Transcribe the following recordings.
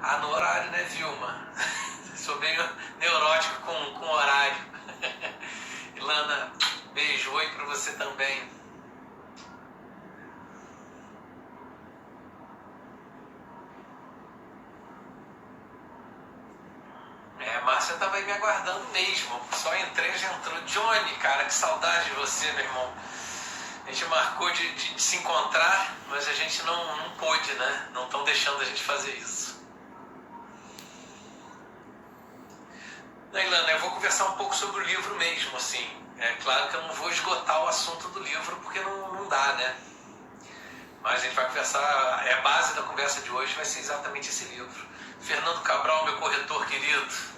Ah, no horário, né, Vilma? Sou meio neurótico com horário. Ilana, beijo, oi pra você também. Márcia tava aí me aguardando mesmo. Só entrei, já entrou. Johnny, cara, que saudade de você, meu irmão. A gente marcou de se encontrar, mas a gente não pôde, né? Não estão deixando a gente fazer isso. Ilana, eu vou conversar um pouco sobre o livro mesmo, assim. É claro que eu não vou esgotar o assunto do livro, porque não dá, né? Mas a gente vai conversar, a base da conversa de hoje vai ser exatamente esse livro. Fernando Cabral, meu corretor querido.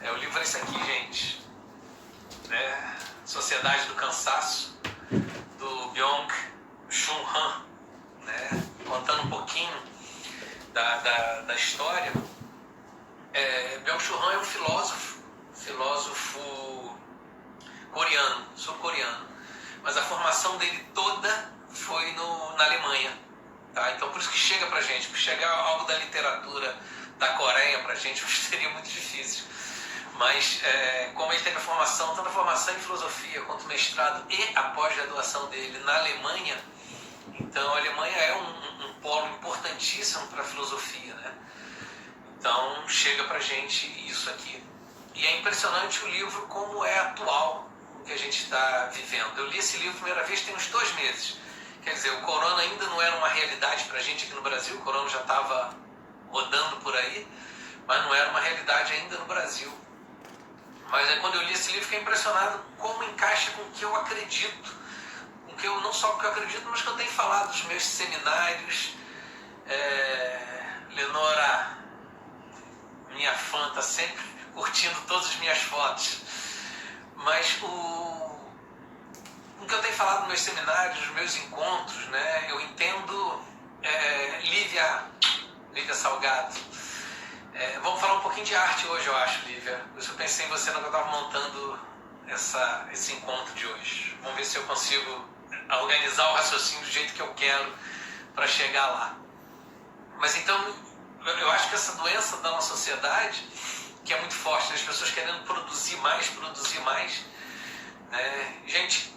O livro é esse aqui, gente. Sociedade do Cansaço, do Byung-Chul Han, né? Contando um pouquinho da história. Byung-Chul Han é um filósofo coreano, sul-coreano, mas a formação dele toda foi na Alemanha, tá? Então por isso que chega pra gente, porque chegar algo da literatura da Coreia pra gente seria muito difícil. Mas como ele teve a formação, tanto a formação em filosofia quanto o mestrado e a pós-graduação dele na Alemanha, então a Alemanha é um polo importantíssimo para a filosofia, né? Então chega pra gente isso aqui. E é impressionante o livro como é atual o que a gente está vivendo. Eu li esse livro a primeira vez tem uns 2 meses. Quer dizer, o corona ainda não era uma realidade pra gente aqui no Brasil, o corona já estava rodando por aí, mas não era uma realidade ainda no Brasil. Mas quando eu li esse livro, fiquei impressionado como encaixa com o que eu acredito. Com que eu, não só com o que eu acredito, mas que eu tenho falado nos meus seminários. Lenora, minha fã, está sempre curtindo todas as minhas fotos. Mas o que eu tenho falado nos meus seminários, nos meus encontros, né, eu entendo Lívia Salgado. Vamos falar um pouquinho de arte hoje, eu acho, Lívia. Por isso eu pensei em você quando eu estava montando esse encontro de hoje. Vamos ver se eu consigo organizar o raciocínio do jeito que eu quero para chegar lá. Mas então, eu acho que essa doença da nossa sociedade, que é muito forte, né? As pessoas querendo produzir mais, né? Gente,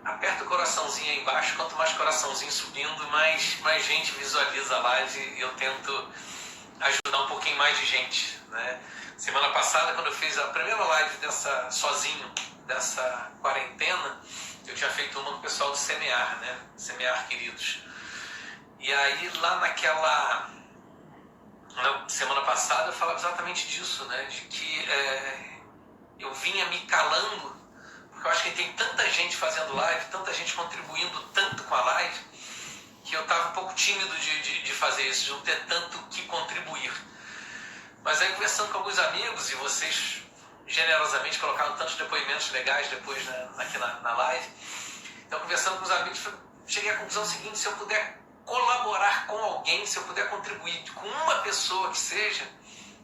aperta o coraçãozinho aí embaixo, quanto mais coraçãozinho subindo, mais gente visualiza a live e eu tento ajudar um pouquinho mais de gente, né? Semana passada, quando eu fiz a primeira live sozinho, dessa quarentena, eu tinha feito uma com o pessoal do Semear, né? Semear Queridos. E aí, lá na semana passada, eu falava exatamente disso, né? De que eu vinha me calando, porque eu acho que tem tanta gente fazendo live, tanta gente contribuindo tanto com a live, que eu estava um pouco tímido de fazer isso, de não ter tanto que contribuir. Mas aí, conversando com alguns amigos, e vocês generosamente colocaram tantos depoimentos legais depois aqui na live, então, conversando com os amigos, cheguei à conclusão seguinte: se eu puder colaborar com alguém, se eu puder contribuir com uma pessoa que seja,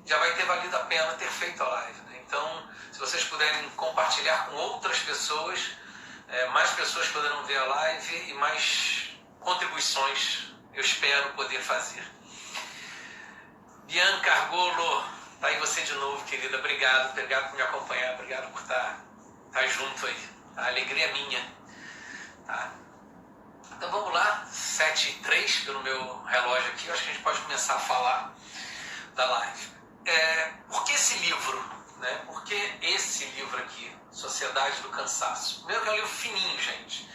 já vai ter valido a pena ter feito a live, né? Então, se vocês puderem compartilhar com outras pessoas, mais pessoas poderão ver a live e mais contribuições eu espero poder fazer. Bianca Argolo, tá aí você de novo, querida. Obrigado por me acompanhar, obrigado por estar junto aí. A alegria é minha. Tá? Então vamos lá, 7h03 pelo meu relógio aqui, eu acho que a gente pode começar a falar da live. Por que esse livro? Né? Por que esse livro aqui, Sociedade do Cansaço? Primeiro que é um livro fininho, gente.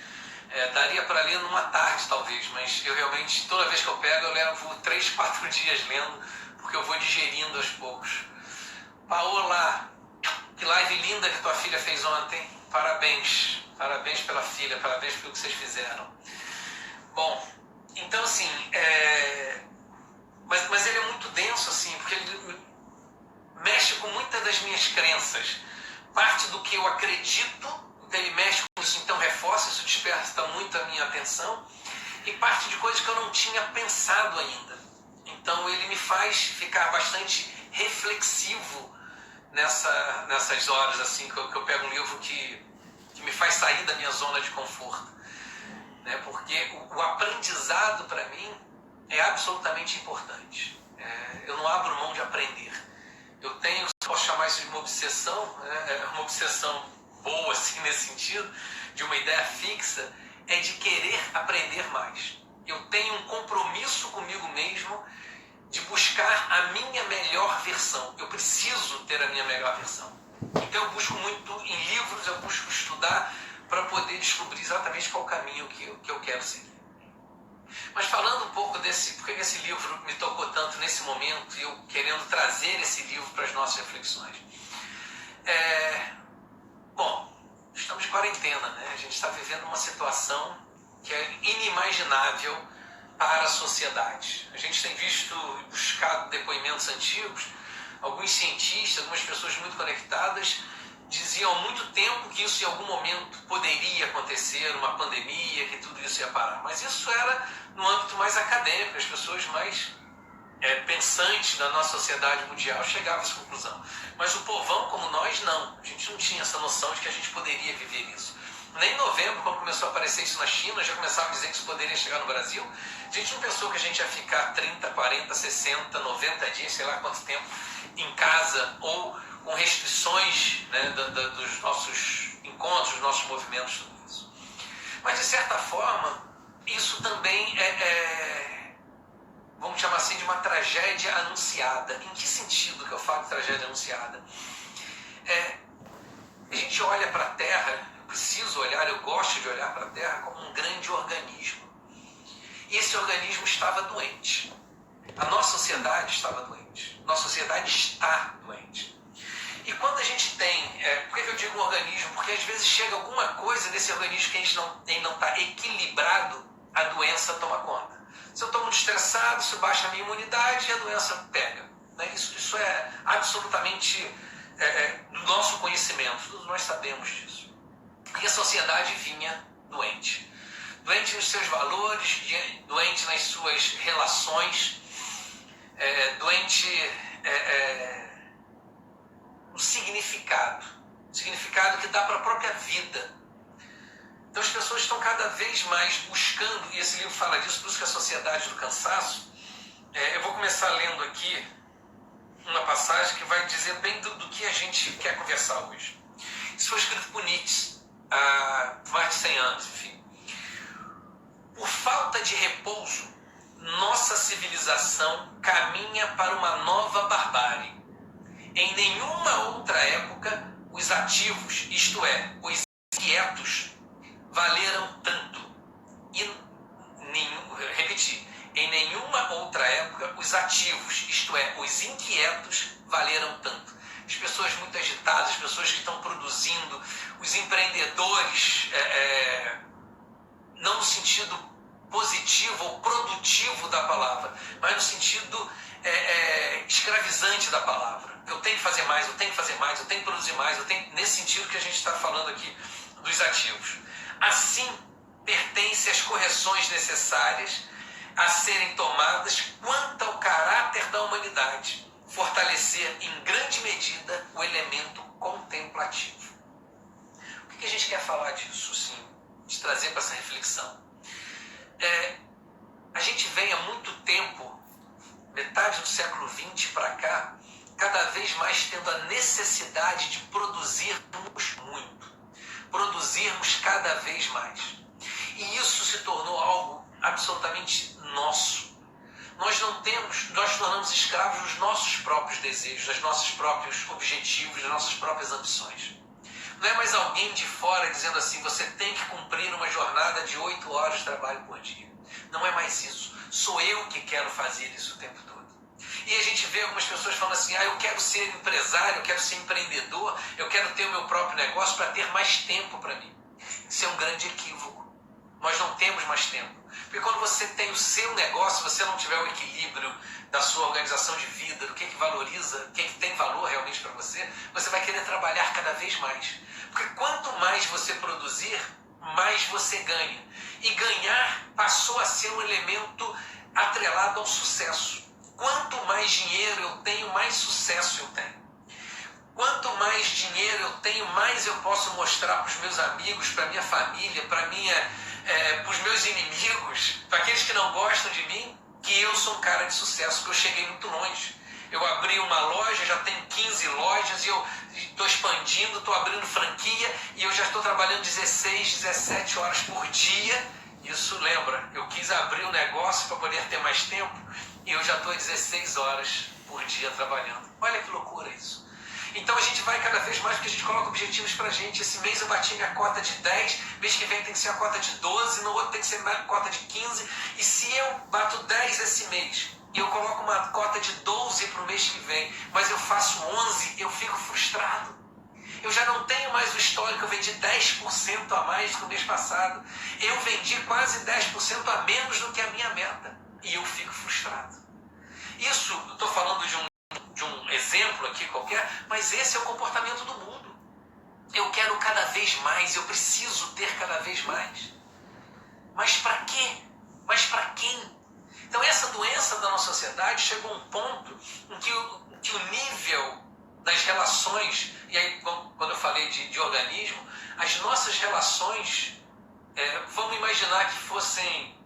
Daria para ler numa tarde talvez, mas eu realmente, toda vez que eu pego, eu levo 3, 4 dias lendo, porque eu vou digerindo aos poucos. Paola, que live linda que tua filha fez ontem. Parabéns pela filha, parabéns pelo que vocês fizeram. Bom, então assim, mas ele é muito denso assim, porque ele mexe com muitas das minhas crenças. Parte do que eu acredito, então ele mexe com isso, então reforça, isso desperta muito a minha atenção, e parte de coisas que eu não tinha pensado ainda. Então ele me faz ficar bastante reflexivo nessas horas assim, que eu pego um livro que me faz sair da minha zona de conforto, né? Porque o aprendizado para mim é absolutamente importante. Eu não eu tenho, posso chamar isso de uma obsessão, né? Uma obsessão boa, assim, nesse sentido, de uma ideia fixa, é de querer aprender mais. Eu tenho um compromisso comigo mesmo de buscar a minha melhor versão. Eu preciso ter a minha melhor versão. Então eu busco muito em livros, eu busco estudar para poder descobrir exatamente qual caminho que eu quero seguir. Mas falando um pouco desse, por que esse livro me tocou tanto nesse momento e eu querendo trazer esse livro para as nossas reflexões. Bom, estamos de quarentena, né? A gente está vivendo uma situação que é inimaginável para a sociedade. A gente tem visto e buscado depoimentos antigos, alguns cientistas, algumas pessoas muito conectadas, diziam há muito tempo que isso em algum momento poderia acontecer, uma pandemia, que tudo isso ia parar. Mas isso era no âmbito mais acadêmico, as pessoas mais pensantes da nossa sociedade mundial chegavam a essa conclusão. Mas o povão como nós, não. A gente não tinha essa noção de que a gente poderia viver isso. Nem em novembro, quando começou a aparecer isso na China, já começavam a dizer que isso poderia chegar no Brasil. A gente não pensou que a gente ia ficar 30, 40, 60, 90 dias, sei lá quanto tempo, em casa ou com restrições, né, dos nossos encontros, dos nossos movimentos, tudo isso. Mas, de certa forma, isso também vamos chamar assim, de uma tragédia anunciada. Em que sentido que eu falo de tragédia anunciada? A gente olha para a Terra, eu preciso olhar, eu gosto de olhar para a Terra como um grande organismo. E esse organismo estava doente. A nossa sociedade estava doente. Nossa sociedade está doente. E quando a gente tem, por que eu digo um organismo? Porque às vezes chega alguma coisa desse organismo que a gente não está equilibrado, a doença toma conta. Se eu estou muito estressado, isso baixa a minha imunidade e a doença pega. Né? Isso é absolutamente do nosso conhecimento, todos nós sabemos disso. E a sociedade vinha doente. Doente nos seus valores, doente nas suas relações, doente no significado que dá para a própria vida. Então as pessoas estão cada vez mais buscando, e esse livro fala disso, busca a sociedade do cansaço. Eu vou começar lendo aqui uma passagem que vai dizer bem do que a gente quer conversar hoje. Isso foi escrito por Nietzsche há mais de 100 anos, enfim. Por falta de repouso, nossa civilização caminha para uma nova barbárie. Em nenhuma outra época, os ativos, isto é, os inquietos, valeram tanto. Em nenhuma outra época, os ativos, isto é, os inquietos, valeram tanto. As pessoas muito agitadas, as pessoas que estão produzindo, os empreendedores, não no sentido positivo ou produtivo da palavra, mas no sentido escravizante da palavra. Eu tenho que fazer mais, eu tenho que fazer mais, eu tenho que produzir mais, nesse sentido que a gente está falando aqui dos ativos. Assim, pertence às correções necessárias a serem tomadas quanto ao caráter da humanidade, fortalecer em grande medida o elemento contemplativo. O que a gente quer falar disso, sim, de trazer para essa reflexão? A gente vem há muito tempo, metade do século XX para cá, cada vez mais tendo a necessidade de produzirmos muito, produzirmos cada vez mais. E isso se tornou algo absolutamente nosso. Nós tornamos escravos dos nossos próprios desejos, dos nossos próprios objetivos, das nossas próprias ambições. Não é mais alguém de fora dizendo assim, você tem que cumprir uma jornada de 8 horas de trabalho por dia. Não é mais isso. Sou eu que quero fazer isso o tempo todo. E a gente vê algumas pessoas falando assim, eu quero ser empresário, eu quero ser empreendedor, eu quero ter o meu próprio negócio para ter mais tempo para mim. Isso é um grande equívoco. Nós não temos mais tempo. Porque quando você tem o seu negócio, você não tiver o equilíbrio da sua organização de vida, do que valoriza, o que tem valor realmente para você, você vai querer trabalhar cada vez mais. Porque quanto mais você produzir, mais você ganha. E ganhar passou a ser um elemento atrelado ao sucesso. Quanto mais dinheiro eu tenho, mais sucesso eu tenho. Quanto mais dinheiro eu tenho, mais eu posso mostrar para os meus amigos, para a minha família, para os meus inimigos, para aqueles que não gostam de mim, que eu sou um cara de sucesso, que eu cheguei muito longe. Eu abri uma loja, já tenho 15 lojas e eu estou expandindo, estou abrindo franquia e eu já estou trabalhando 16, 17 horas por dia. Isso, lembra, eu quis abrir um negócio para poder ter mais tempo e eu já estou 16 horas por dia trabalhando. Olha que loucura isso. Então a gente vai cada vez mais, porque a gente coloca objetivos pra gente. Esse mês eu bati minha cota de 10, mês que vem tem que ser a cota de 12, no outro tem que ser a cota de 15. E se eu bato 10 esse mês e eu coloco uma cota de 12 pro mês que vem, mas eu faço 11, eu fico frustrado. Eu já não tenho mais o histórico, eu vendi 10% a mais do mês passado. Eu vendi quase 10% a menos do que a minha meta. E eu fico frustrado. Isso, eu estou falando de um exemplo aqui qualquer, mas esse é o comportamento do mundo. Eu quero cada vez mais, eu preciso ter cada vez mais. Mas para quê? Mas para quem? Então essa doença da nossa sociedade chegou a um ponto em que o nível das relações, e aí quando eu falei de organismo, as nossas relações, vamos imaginar que fossem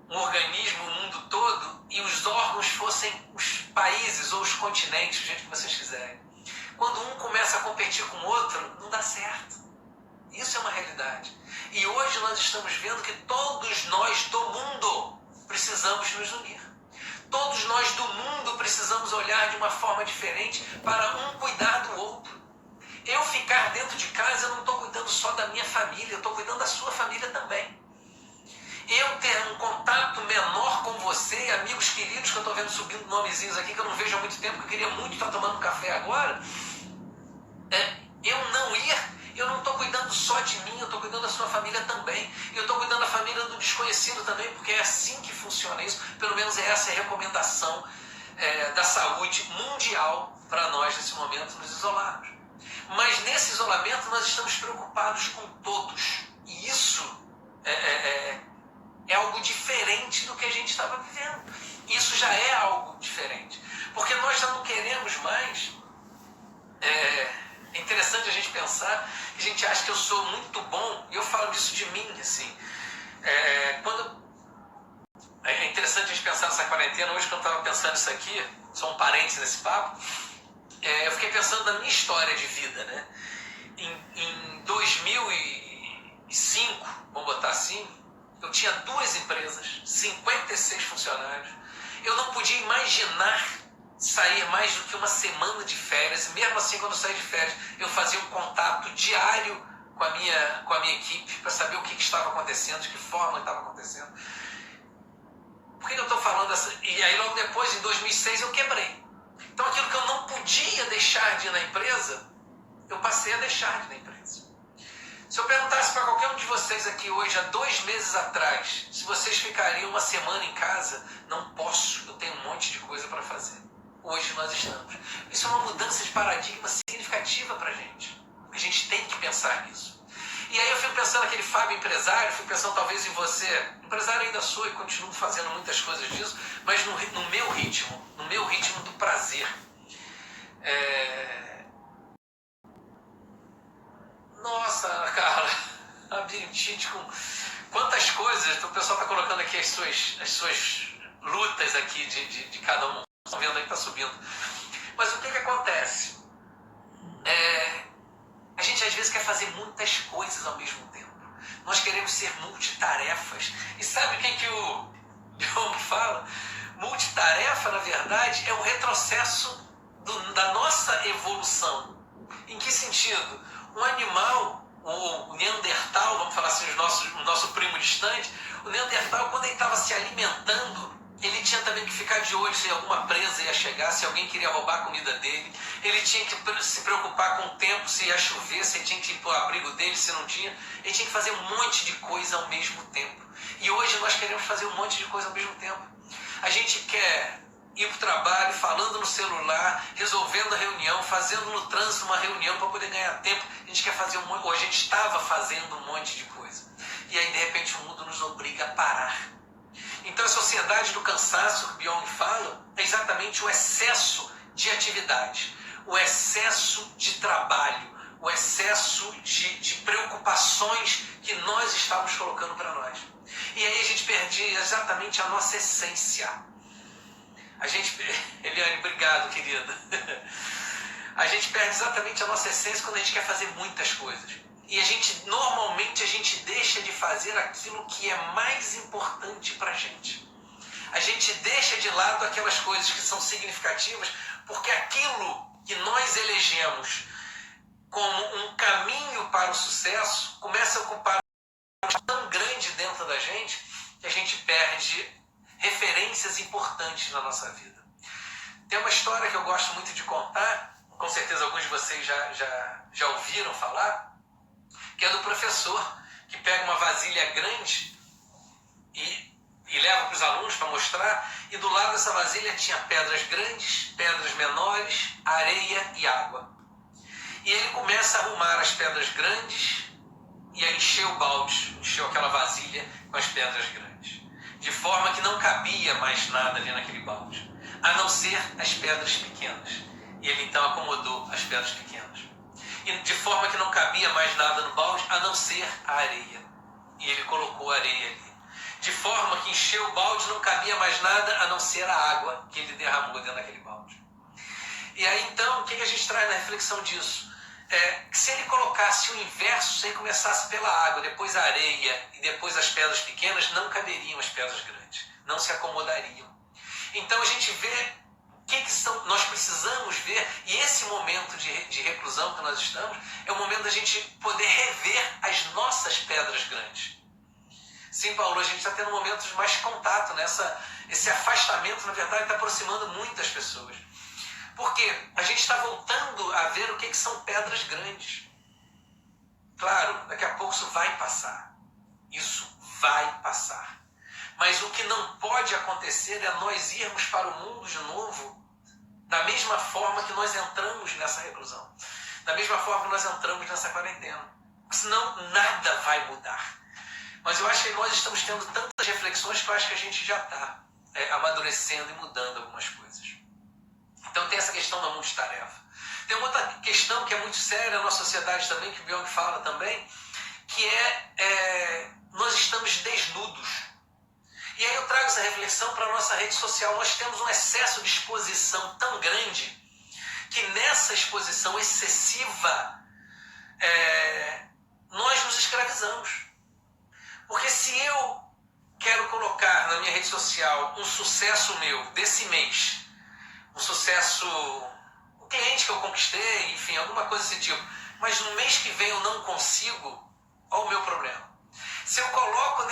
um organismo, o mundo todo, e os órgãos fossem os países ou os continentes, do jeito que vocês quiserem. Quando um começa a competir com o outro, não dá certo. Isso é uma realidade. E hoje nós estamos vendo que todos nós do mundo precisamos nos unir. Todos nós do mundo precisamos olhar de uma forma diferente para um cuidar do outro. Eu ficar dentro de casa, eu não estou cuidando só da minha família, eu estou cuidando da sua família também. Eu ter um contato menor com você, amigos queridos, que eu estou vendo subindo nomezinhos aqui, que eu não vejo há muito tempo, que eu queria muito estar tomando café agora, eu não ir, eu não estou cuidando só de mim, eu estou cuidando da sua família também. Eu estou cuidando da família do desconhecido também, porque é assim que funciona isso. Pelo menos essa é a recomendação da saúde mundial para nós, nesse momento, nos isolarmos. Mas nesse isolamento nós estamos preocupados com todos. E isso é algo diferente do que a gente estava vivendo. Isso já é algo diferente. Porque nós já não queremos mais... É interessante a gente pensar que a gente acha que eu sou muito bom, e eu falo disso de mim, assim. É interessante a gente pensar nessa quarentena. Hoje, quando eu estava pensando isso aqui, só um parênteses nesse papo, eu fiquei pensando na minha história de vida, né? Em 2005, vamos botar assim, eu tinha 2 empresas, 56 funcionários. Eu não podia imaginar sair mais do que uma semana de férias. E mesmo assim, quando eu saí de férias, eu fazia um contato diário com a minha equipe para saber o que estava acontecendo, de que forma estava acontecendo. Por que eu estou falando essa? E aí logo depois, em 2006, eu quebrei. Então aquilo que eu não podia deixar de ir na empresa, eu passei a deixar de ir na empresa. Se eu perguntasse para qualquer um de vocês aqui hoje, há 2 meses atrás, se vocês ficariam uma semana em casa, não posso, eu tenho um monte de coisa para fazer. Hoje nós estamos. Isso é uma mudança de paradigma significativa para a gente. A gente tem que pensar nisso. E aí eu fico pensando naquele Fábio empresário, fico pensando talvez em você, empresário ainda sou e continuo fazendo muitas coisas disso, mas no meu ritmo do prazer. Nossa, cara, labirintite com quantas coisas. O pessoal está colocando aqui as suas lutas aqui de cada um. Estão vendo aí que está subindo. Mas o que acontece? A gente às vezes quer fazer muitas coisas ao mesmo tempo. Nós queremos ser multitarefas. E sabe o que o Jung fala? Multitarefa, na verdade, é um retrocesso da nossa evolução. Em que sentido? Um animal, o Neandertal, vamos falar assim, o nosso primo distante, o Neandertal, quando ele estava se alimentando, ele tinha também que ficar de olho se alguma presa ia chegar, se alguém queria roubar a comida dele. Ele tinha que se preocupar com o tempo, se ia chover, se ele tinha que ir para o abrigo dele, se não tinha. Ele tinha que fazer um monte de coisa ao mesmo tempo. E hoje nós queremos fazer um monte de coisa ao mesmo tempo. A gente quer ir para o trabalho, falando no celular, resolvendo a reunião, fazendo no trânsito uma reunião para poder ganhar tempo. A gente quer fazer ou a gente estava fazendo um monte de coisa. E aí, de repente, o mundo nos obriga a parar. Então a sociedade do cansaço que Byung fala é exatamente o excesso de atividade, o excesso de trabalho, o excesso de preocupações que nós estamos colocando para nós. E aí a gente perde exatamente a nossa essência. Eliane, obrigado, querida. A gente perde exatamente a nossa essência quando a gente quer fazer muitas coisas. E normalmente a gente deixa de fazer aquilo que é mais importante pra gente. A gente deixa de lado aquelas coisas que são significativas, porque aquilo que nós elegemos como um caminho para o sucesso começa a ocupar um espaço tão grande dentro da gente que a gente perde referências importantes na nossa vida. Tem uma história que eu gosto muito de contar, com certeza alguns de vocês já ouviram falar, que é do professor que pega uma vasilha grande e leva para os alunos para mostrar, e do lado dessa vasilha tinha pedras grandes, pedras menores, areia e água. E ele começa a arrumar as pedras grandes e a encher o balde, encheu aquela vasilha com as pedras grandes, de forma que não cabia mais nada ali naquele balde, a não ser as pedras pequenas. E ele então acomodou as pedras pequenas. E de forma que não cabia mais nada no balde, a não ser a areia. E ele colocou a areia ali. De forma que encheu o balde, não cabia mais nada, a não ser a água que ele derramou dentro daquele balde. E aí então, o que a gente traz na reflexão disso? Que se ele colocasse o inverso, se ele começasse pela água, depois a areia e depois as pedras pequenas, não caberiam as pedras grandes, não se acomodariam. Então a gente vê nós precisamos ver, e esse momento de reclusão que nós estamos, é o momento da gente poder rever as nossas pedras grandes. Sim, Paulo, a gente está tendo momentos de mais contato, né? Esse afastamento, na verdade, está aproximando muitas pessoas. Porque a gente está voltando a ver o que são pedras grandes. Claro, daqui a pouco isso vai passar. Isso vai passar. Mas o que não pode acontecer é nós irmos para o mundo de novo da mesma forma que nós entramos nessa reclusão. Da mesma forma que nós entramos nessa quarentena. Senão nada vai mudar. Mas eu acho que nós estamos tendo tantas reflexões que eu acho que a gente já está amadurecendo e mudando algumas coisas. Então tem essa questão da multitarefa. Tem uma outra questão que é muito séria na nossa sociedade também, que o Byung fala também, que nós estamos desnudos. E aí eu trago essa reflexão para a nossa rede social. Nós temos um excesso de exposição tão grande que nessa exposição excessiva nós nos escravizamos. Porque se eu quero colocar na minha rede social um sucesso meu desse mês, um sucesso, um cliente que eu conquistei, enfim, alguma coisa desse tipo, mas no mês que vem eu não consigo, olha o meu problema. Se eu coloco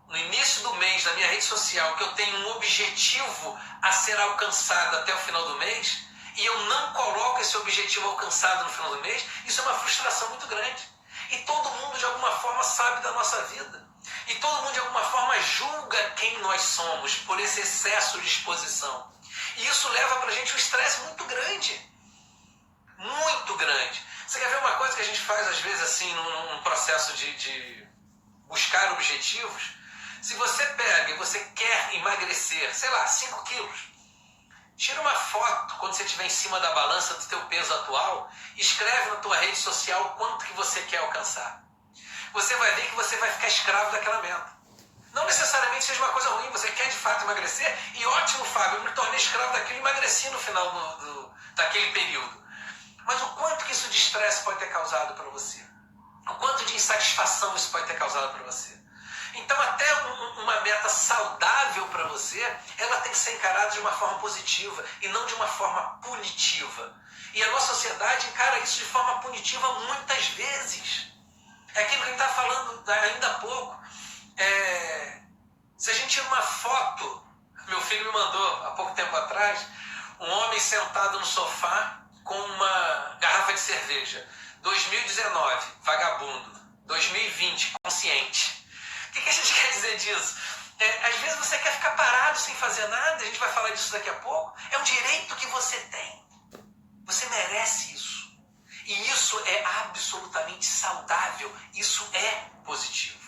no início do mês, na minha rede social, que eu tenho um objetivo a ser alcançado até o final do mês, e eu não coloco esse objetivo alcançado no final do mês, isso é uma frustração muito grande. E todo mundo de alguma forma sabe da nossa vida. E todo mundo de alguma forma julga quem nós somos por esse excesso de exposição. E isso leva pra gente um estresse muito grande. Muito grande. Você quer ver uma coisa que a gente faz às vezes assim num processo de buscar objetivos? Se você pega e você quer emagrecer, sei lá, 5 quilos, tira uma foto quando você estiver em cima da balança do teu peso atual e escreve na tua rede social quanto que você quer alcançar. Você vai ver que você vai ficar escravo daquela meta. Não necessariamente seja uma coisa ruim, você quer de fato emagrecer, e ótimo, Fábio, eu me tornei escravo daquilo e emagreci no final daquele período. Mas o quanto que isso de estresse pode ter causado para você? O quanto de insatisfação isso pode ter causado para você? Então até uma meta saudável para você, ela tem que ser encarada de uma forma positiva e não de uma forma punitiva. E a nossa sociedade encara isso de forma punitiva muitas vezes. É aquilo que a gente está falando ainda há pouco. Se a gente tira uma foto, meu filho me mandou há pouco tempo atrás, um homem sentado no sofá com uma garrafa de cerveja. 2019, vagabundo. 2020, consciente. O que a gente quer dizer disso? Às vezes você quer ficar parado sem fazer nada, a gente vai falar disso daqui a pouco. É um direito que você tem. Você merece isso. E isso é absolutamente saudável. Isso é positivo.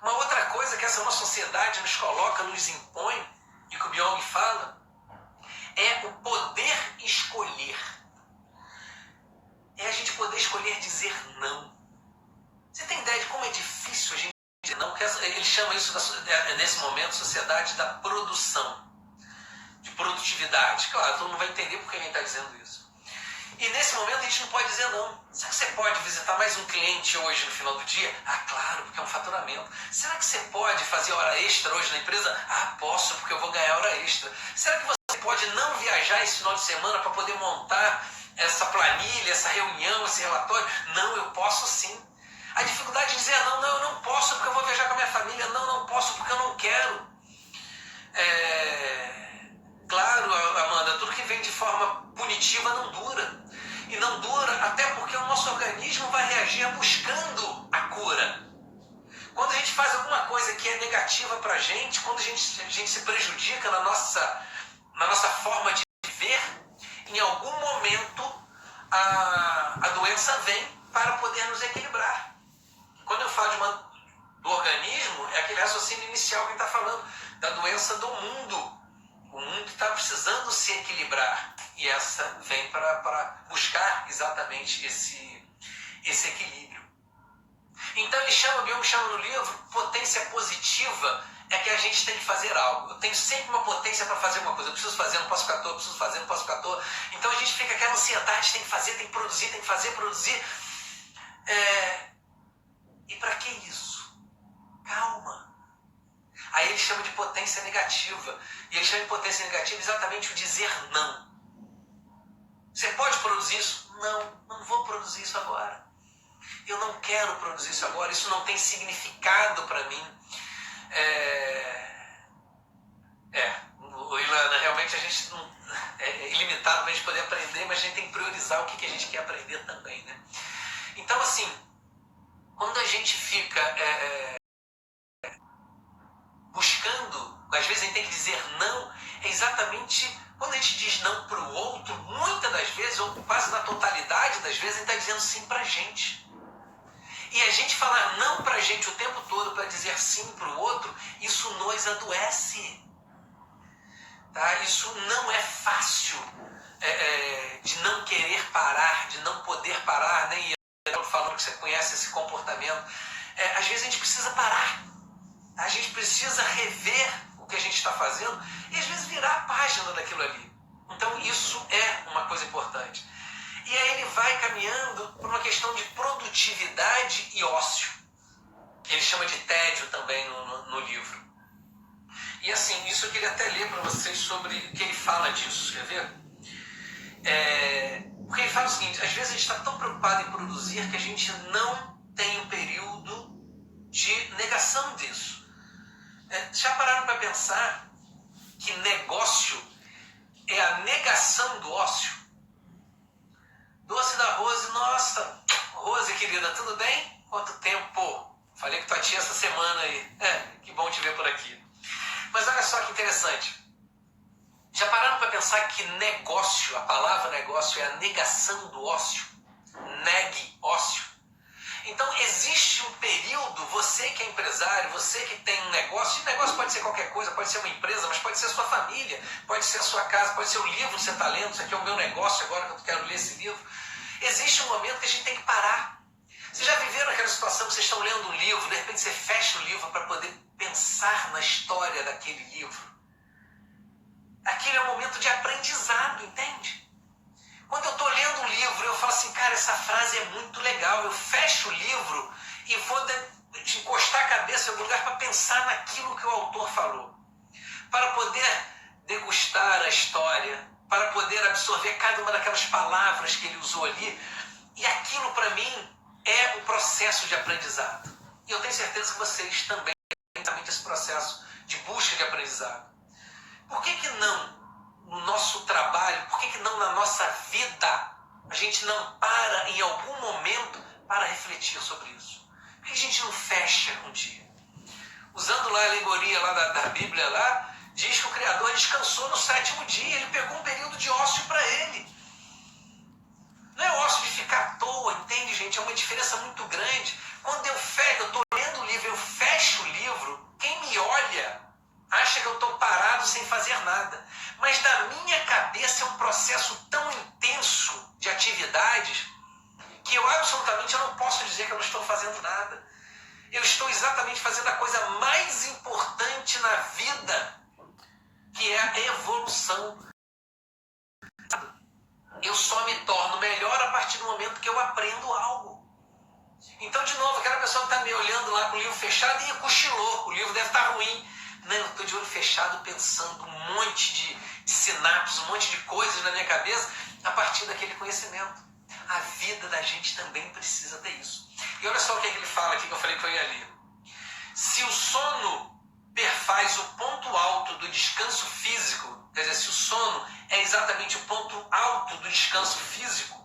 Uma outra coisa que essa nossa sociedade nos coloca, nos impõe, e que o Byung fala, é o poder escolher. É a gente poder escolher dizer não. Você tem ideia de como é difícil a gente dizer não? Ele chama isso, nesse momento, sociedade da produção. produtividade. Claro, todo mundo vai entender por que a gente está dizendo isso. E nesse momento a gente não pode dizer não. Será que você pode visitar mais um cliente hoje no final do dia? Ah, claro, porque é um faturamento. Será que você pode fazer hora extra hoje na empresa? Ah, posso, porque eu vou ganhar hora extra. Será que você pode não viajar esse final de semana para poder montar essa planilha, essa reunião, esse relatório? Não, eu posso sim. A dificuldade de dizer não, eu não posso porque eu vou viajar com a minha família. Não posso porque eu não quero. Claro, Amanda, tudo que vem de forma punitiva não dura. E não dura até porque o nosso organismo vai reagir buscando a cura. Quando a gente faz alguma coisa que é negativa para a gente, quando a gente se prejudica na nossa forma de viver, em algum momento a doença vem para poder nos equilibrar. Quando eu falo do organismo, é aquele raciocínio inicial que a gente está falando, da doença do mundo. O mundo está precisando se equilibrar e essa vem para buscar exatamente esse equilíbrio. Então o Bion chama no livro, potência positiva é que a gente tem que fazer algo. Eu tenho sempre uma potência para fazer uma coisa. Eu preciso fazer, não posso ficar à toa, preciso fazer, não posso ficar à toa. Então a gente fica com aquela ansiedade, tem que fazer, tem que produzir, tem que fazer, produzir. E para que isso? Calma. Aí ele chama de potência negativa. E ele chama de potência negativa exatamente o dizer não. Você pode produzir isso? Não vou produzir isso agora. Eu não quero produzir isso agora. Isso não tem significado para mim. Ilana, realmente a gente não é ilimitado para a gente poder aprender, mas a gente tem que priorizar o que a gente quer aprender também, né? Então, assim, quando a gente fica buscando, às vezes a gente tem que dizer não, é exatamente quando a gente diz não para o outro, muitas das vezes, ou quase na totalidade das vezes, a gente está dizendo sim para a gente. E a gente falar não para a gente o tempo todo para dizer sim para o outro, isso nos adoece. Tá? Isso não é fácil de não querer parar, de não poder parar, né? E eu falando que você conhece esse comportamento. Às vezes a gente precisa parar. A gente precisa rever o que a gente está fazendo e às vezes virar a página daquilo ali. Então isso é uma coisa importante. E aí ele vai caminhando por uma questão de produtividade e ócio. Ele chama de tédio também no livro. E assim, isso eu queria até ler para vocês sobre o que ele fala disso, quer ver? Porque ele fala o seguinte, às vezes a gente está tão preocupado em produzir que a gente não tem um período de negação disso. Já pararam para pensar que negócio é a negação do ócio? Doce da Rose, nossa, Rose querida, tudo bem? Quanto tempo? Falei com tua tia essa semana aí. Que bom te ver por aqui. Mas olha só que interessante. Já pararam para pensar que negócio, a palavra negócio é a negação do ócio? Negue ócio. Então existe um período, você que é empresário, você que tem um negócio, e negócio pode ser qualquer coisa, pode ser uma empresa, mas pode ser a sua família, pode ser a sua casa, pode ser o livro que você está lendo, isso aqui é o meu negócio agora que eu quero ler esse livro. Existe um momento que a gente tem que parar. Vocês já viveram aquela situação que vocês estão lendo um livro, de repente você fecha o livro para poder pensar na história daquele livro? Aquele é um momento de aprendizado, entende? Quando eu estou lendo um livro, eu falo assim, cara, essa frase é muito legal. Eu fecho o livro e vou encostar a cabeça em algum lugar para pensar naquilo que o autor falou. Para poder degustar a história, para poder absorver cada uma daquelas palavras que ele usou ali. E aquilo, para mim, é o processo de aprendizado. E eu tenho certeza que vocês também têm esse processo de busca de aprendizado. Por que não no nosso trabalho, por que não na nossa vida, a gente não para em algum momento para refletir sobre isso? Por que a gente não fecha um dia? Usando lá a alegoria lá da Bíblia, lá, diz que o Criador descansou no 7º dia, ele pegou um período de ócio para ele. Não é ócio de ficar à toa, entende, gente? É uma diferença muito grande. Quando eu estou lendo o livro, eu fecho o livro, quem me olha acha que eu estou parado sem fazer nada. Mas na minha cabeça é um processo tão intenso de atividades que eu não posso dizer que eu não estou fazendo nada. Eu estou exatamente fazendo a coisa mais importante na vida, que é a evolução. eu só me torno melhor a partir do momento que eu aprendo algo. Então, de novo, aquela pessoa que está me olhando lá com o livro fechado e cochilou, o livro deve estar ruim. Não, eu estou de olho fechado pensando um monte de sinapses, um monte de coisas na minha cabeça a partir daquele conhecimento. A vida da gente também precisa ter isso. E olha só o que ele fala aqui que eu falei que eu ia ler. Se o sono perfaz o ponto alto do descanso físico, quer dizer, se o sono é exatamente o ponto alto do descanso físico,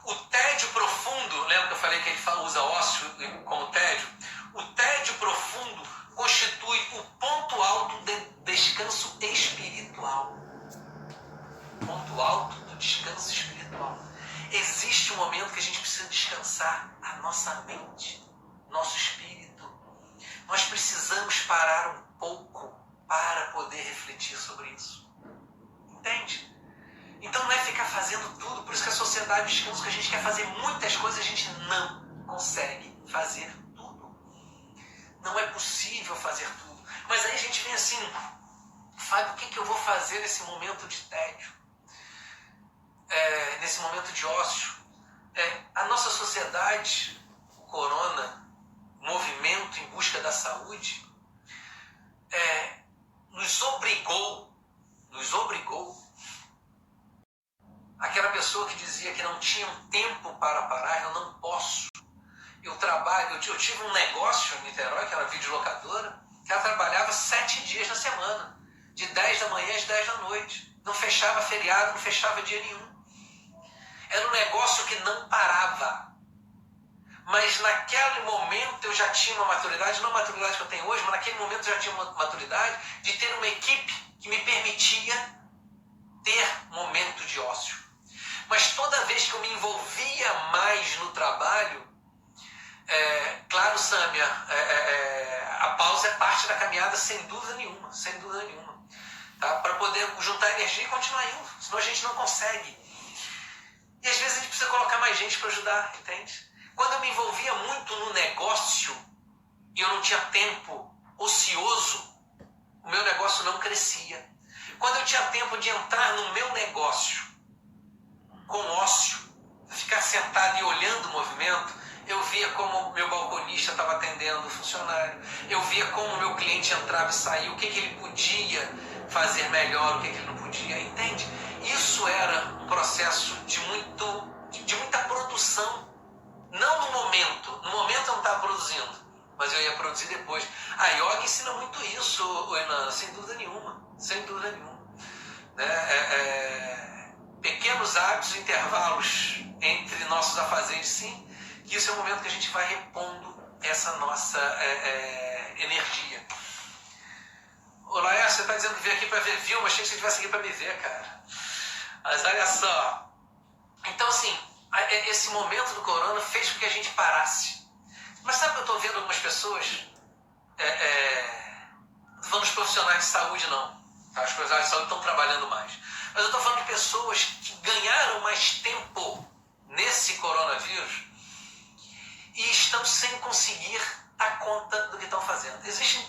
o tédio profundo, lembra que eu falei que ele usa ócio como tédio? O tédio profundo constitui o ponto alto do descanso espiritual. Ponto alto do descanso espiritual. Existe um momento que a gente precisa descansar a nossa mente, nosso espírito. Nós precisamos parar um pouco para poder refletir sobre isso. Entende? Então não é ficar fazendo tudo, por isso que a sociedade do descanso, que a gente quer fazer muitas coisas, a gente não consegue fazer tudo. Não é possível fazer tudo. Mas aí a gente vem assim, Fábio, o que eu vou fazer nesse momento de tédio? Nesse momento de ócio? A nossa sociedade, o corona, movimento em busca da saúde, nos obrigou, aquela pessoa que dizia que não tinha um tempo para parar, eu não posso. Eu tive um negócio em Niterói, que era videolocadora, que ela trabalhava 7 dias na semana, de 10 da manhã às 10 da noite. Não fechava feriado, não fechava dia nenhum. Era um negócio que não parava. Mas naquele momento eu já tinha uma maturidade, não a maturidade que eu tenho hoje, mas naquele momento eu já tinha uma maturidade de ter uma equipe que me permitia ter momento de ócio. Mas toda vez que eu me envolvia mais no trabalho, claro, Sâmia, a pausa é parte da caminhada, sem dúvida nenhuma, tá? Para poder juntar energia e continuar indo, senão a gente não consegue. E às vezes a gente precisa colocar mais gente para ajudar, entende? Quando eu me envolvia muito no negócio e eu não tinha tempo ocioso, o meu negócio não crescia. Quando eu tinha tempo de entrar no meu negócio com ócio, ficar sentado e olhando o movimento, eu via como o meu balconista estava atendendo o funcionário, eu via como o meu cliente entrava e saía, o que ele podia fazer melhor, o que ele não podia, entende? Isso era um processo de muita produção. Não no momento eu não estava produzindo, mas eu ia produzir depois. A yoga ensina muito isso, Enan, sem dúvida nenhuma. Pequenos hábitos, intervalos entre nossos afazeres, sim, que isso é o momento que a gente vai repondo essa nossa energia. Olá, você está dizendo que veio aqui para ver Vilma, achei que você estivesse aqui para me ver, cara. Mas olha só, então assim, esse momento do corona fez com que a gente parasse. Mas sabe que eu estou vendo algumas pessoas, não falando dos profissionais de saúde não, tá? Os profissionais de saúde estão trabalhando mais. Mas eu estou falando de pessoas que ganharam mais tempo nesse coronavírus e estão sem conseguir dar conta do que estão fazendo. Existem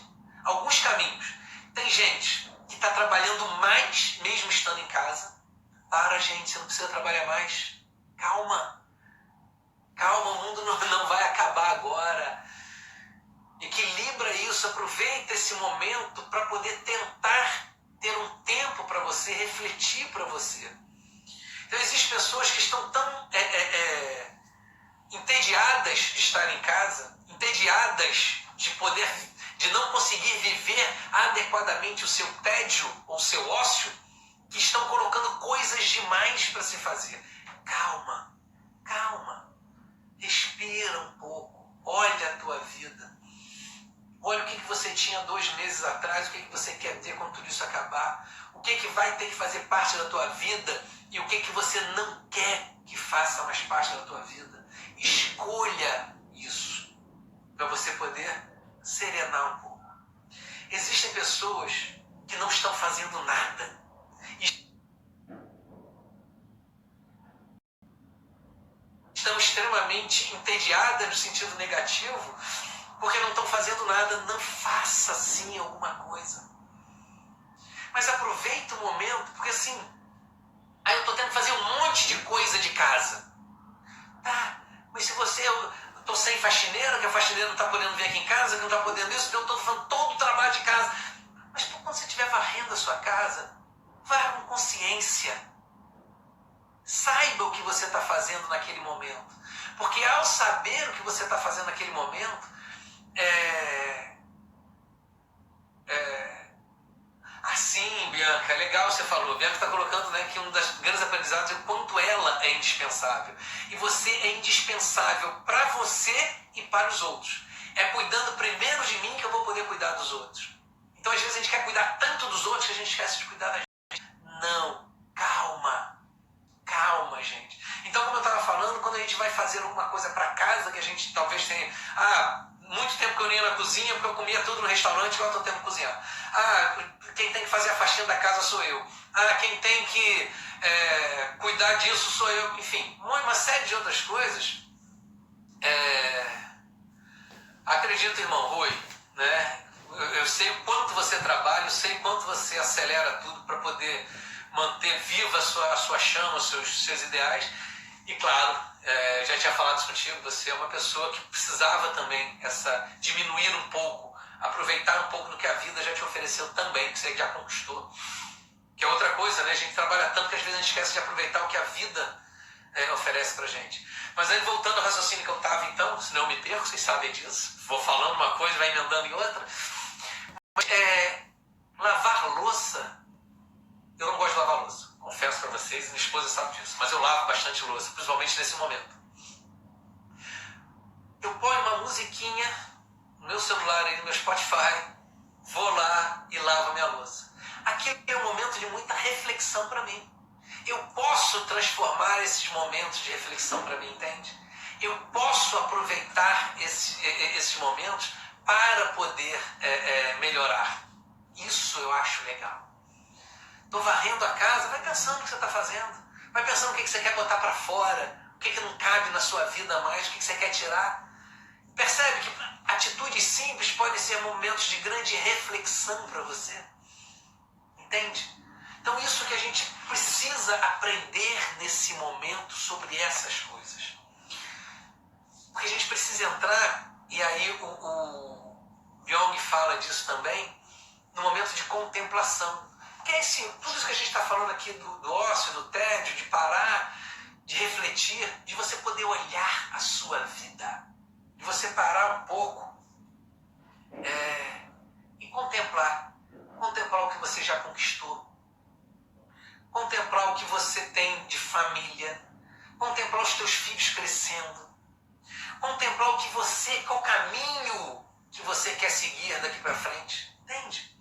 alguns caminhos. Tem gente que está trabalhando mais, mesmo estando em casa. Para, gente, você não precisa trabalhar mais. Calma, o mundo não vai acabar agora. Equilibra isso, aproveita esse momento para poder tentar ter um tempo para você, refletir para você. Então existem pessoas que estão tão entediadas de estar em casa, entediadas de não conseguir viver adequadamente o seu tédio ou o seu ócio, que estão colocando coisas demais para se fazer. Calma. Respira um pouco. Olha a tua vida. Olha o que você tinha 2 meses atrás, o que você quer ter quando tudo isso acabar. O que vai ter que fazer parte da tua vida e o que você não quer que faça mais parte da tua vida. Escolha isso para você poder serenar um pouco. Existem pessoas que não estão fazendo nada. Estão extremamente entediadas no sentido negativo, porque não estão fazendo nada. Não faça sim alguma coisa. Mas aproveita o momento, porque assim, Aí eu estou tendo que fazer um monte de coisa de casa. Tá, mas se você... Eu estou sem faxineira, que a faxineira não está podendo vir aqui em casa, que não está podendo isso, então eu estou fazendo todo o trabalho de casa. Mas pô, quando você estiver varrendo a sua casa, vá com consciência. Saiba o que você está fazendo naquele momento. Porque ao saber o que você está fazendo naquele momento, Assim, Bianca, é legal você falou. Bianca está colocando, né, que um dos grandes aprendizados é o quanto ela é indispensável. E você é indispensável para você e para os outros. É cuidando primeiro de mim que eu vou poder cuidar dos outros. Então, às vezes, a gente quer cuidar tanto dos outros que a gente esquece de cuidar da gente. Não, calma. Calma, gente. Então, como eu estava falando, quando a gente vai fazer alguma coisa para casa, que a gente talvez tenha... muito tempo que eu não ia na cozinha, porque eu comia tudo no restaurante, agora estou tendo que cozinhar. Quem tem que fazer a faxina da casa sou eu. Quem tem que cuidar disso sou eu. Enfim, uma série de outras coisas. Acredito, irmão Rui, né? Eu sei o quanto você trabalha, eu sei o quanto você acelera tudo para poder manter viva a sua chama, os seus ideais. E claro, já tinha falado isso contigo, você é uma pessoa que precisava também diminuir um pouco, aproveitar um pouco do que a vida já te ofereceu também, que você já conquistou. Que é outra coisa, né? A gente trabalha tanto que às vezes a gente esquece de aproveitar o que a vida oferece pra gente. Mas aí voltando ao raciocínio que eu estava então, senão eu me perco, vocês sabem disso. Vou falando uma coisa, vai emendando em outra. Mas, lavar louça, eu não gosto de lavar louça. Confesso para vocês, minha esposa sabe disso. Mas eu lavo bastante louça, principalmente nesse momento. Eu ponho uma musiquinha no meu celular e no meu Spotify, vou lá e lavo a minha louça. Aquele é um momento de muita reflexão para mim. Eu posso transformar esses momentos de reflexão para mim, entende? Eu posso aproveitar esses momentos para poder melhorar. Isso eu acho legal. Estou varrendo a casa, vai pensando o que você está fazendo. Vai pensando o que você quer botar para fora, o que não cabe na sua vida mais, o que você quer tirar. Percebe que atitudes simples podem ser momentos de grande reflexão para você. Entende? Então isso que a gente precisa aprender nesse momento sobre essas coisas. Porque a gente precisa entrar, e aí o Byung fala disso também, no momento de contemplação. Porque é tudo isso que a gente está falando aqui do ócio, do tédio, de parar, de refletir, de você poder olhar a sua vida, de você parar um pouco e contemplar o que você já conquistou, contemplar o que você tem de família, contemplar os teus filhos crescendo, contemplar qual caminho que você quer seguir daqui para frente, entende?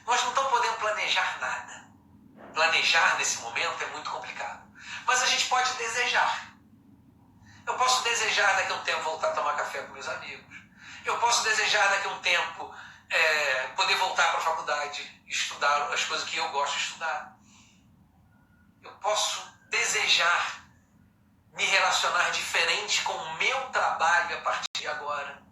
Nós não estamos podendo planejar nada. Planejar nesse momento é muito complicado. Mas a gente pode desejar. Eu posso desejar daqui a um tempo voltar a tomar café com meus amigos. Eu posso desejar daqui a um tempo poder voltar para a faculdade e estudar as coisas que eu gosto de estudar. Eu posso desejar me relacionar diferente com o meu trabalho a partir de agora.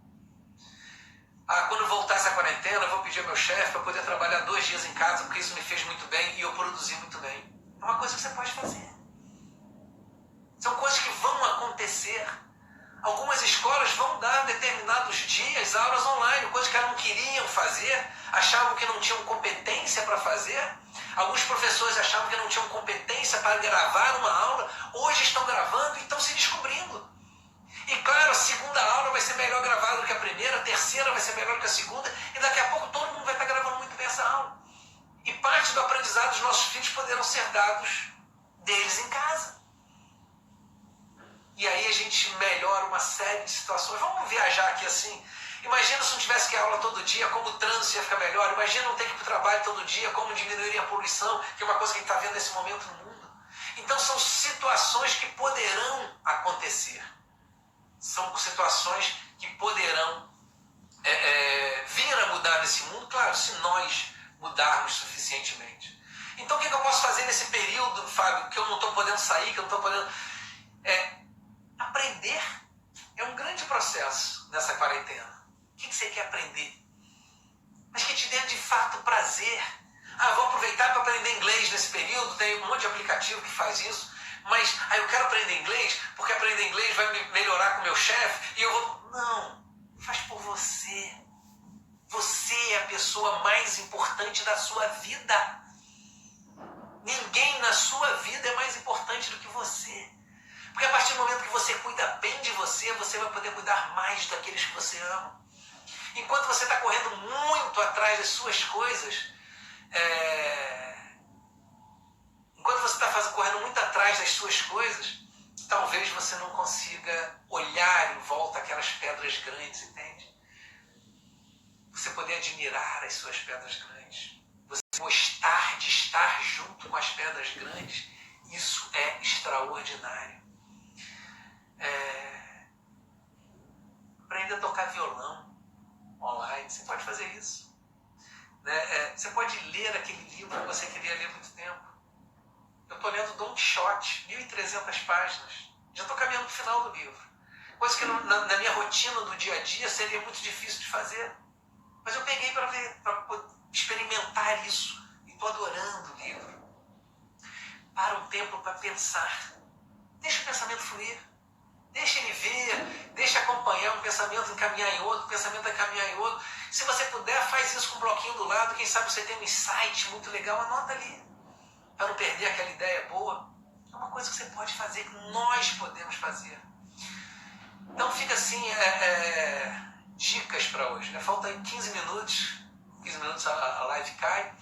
Quando voltar essa quarentena, eu vou pedir ao meu chefe para poder trabalhar 2 dias em casa, porque isso me fez muito bem e eu produzi muito bem. É uma coisa que você pode fazer. São coisas que vão acontecer. Algumas escolas vão dar determinados dias aulas online, coisas que elas não queriam fazer, achavam que não tinham competência para fazer. Alguns professores achavam que não tinham competência para gravar uma aula, hoje estão gravando e estão se descobrindo. E claro, a segunda aula vai ser melhor gravada do que a primeira, a terceira vai ser melhor do que a segunda, e daqui a pouco todo mundo vai estar gravando muito bem essa aula. E parte do aprendizado dos nossos filhos poderão ser dados deles em casa. E aí a gente melhora uma série de situações. Vamos viajar aqui assim. Imagina se não tivesse que ir à aula todo dia, como o trânsito ia ficar melhor. Imagina não ter que ir para o trabalho todo dia, como diminuiria a poluição, que é uma coisa que a gente está vendo nesse momento no mundo. Então são situações que poderão acontecer. São situações que poderão vir a mudar nesse mundo, claro, se nós mudarmos suficientemente. Então o que eu posso fazer nesse período, Fábio, que eu não estou podendo sair, que eu não estou podendo... Aprender é um grande processo nessa quarentena. O que você quer aprender? Mas que te dê de fato prazer. Vou aproveitar para aprender inglês nesse período, tem um monte de aplicativo que faz isso, mas eu quero aprender inglês, porque aprender inglês vai me melhorar com o meu chefe, e eu vou... Não, faz por você. Você é a pessoa mais importante da sua vida. Ninguém na sua vida é mais importante do que você. Porque a partir do momento que você cuida bem de você, você vai poder cuidar mais daqueles que você ama. Enquanto você está correndo muito atrás das suas coisas, enquanto você está correndo muito atrás das suas coisas, talvez você não consiga olhar em volta aquelas pedras grandes, entende? Você poder admirar as suas pedras grandes. Você gostar de estar junto com as pedras grandes, isso é extraordinário. Aprenda a tocar violão online, você pode fazer isso. Você pode ler aquele livro que você queria ler há muito tempo. Eu estou lendo Don Quixote, 1.300 páginas. Já estou caminhando para o final do livro. Coisa que na minha rotina do dia a dia seria muito difícil de fazer. Mas eu peguei para experimentar isso. E estou adorando o livro. Para um tempo para pensar. Deixa o pensamento fluir. Deixa ele ver, deixa acompanhar um pensamento, encaminhar em outro, pensamento encaminhar em outro. Se você puder, faz isso com um bloquinho do lado. Quem sabe você tem um insight muito legal, anota ali. Para não perder aquela ideia boa. É uma coisa que você pode fazer, que nós podemos fazer. Então fica assim, dicas para hoje. Falta aí 15 minutos. 15 minutos a live cai.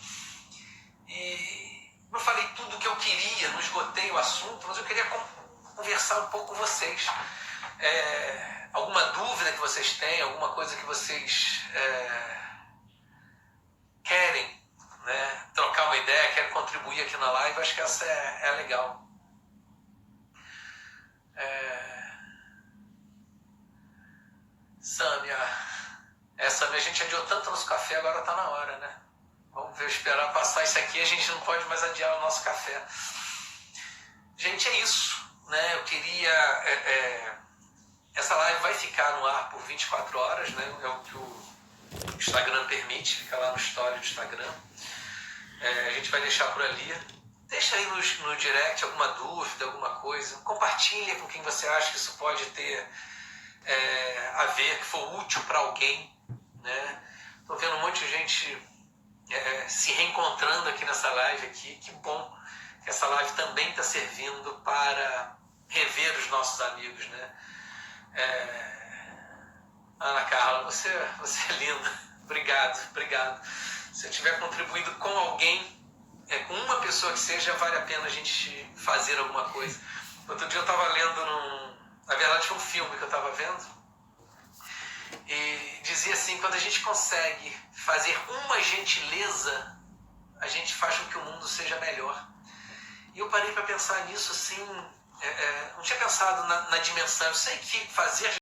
E não falei tudo o que eu queria, não esgotei o assunto, mas eu queria conversar um pouco com vocês. Alguma dúvida que vocês têm, alguma coisa que vocês querem, trocar uma ideia, querem contribuir aqui na live, acho que essa é legal. Sâmia, Sâmia, a gente adiou tanto nosso café, agora está na hora, né? Vamos ver, esperar passar isso aqui, a gente não pode mais adiar o nosso café. Gente, é isso. Eu queria... essa live vai ficar no ar por 24 horas, né? É o que o Instagram permite, fica lá no story do Instagram. A gente vai deixar por ali. Deixa aí no direct alguma dúvida, alguma coisa. Compartilha com quem você acha que isso pode ter a ver, que for útil para alguém. Estou vendo um monte de gente se reencontrando aqui nessa live aqui. Que bom que essa live também está servindo para rever os nossos amigos, Ana Carla, você é linda. Obrigado. Se eu estiver contribuindo com alguém, com uma pessoa que seja, vale a pena a gente fazer alguma coisa. Outro dia eu estava lendo, na verdade foi um filme que eu estava vendo, e dizia assim, quando a gente consegue fazer uma gentileza, a gente faz com que o mundo seja melhor. E eu parei para pensar nisso assim, não tinha pensado na dimensão. Eu sei que fazer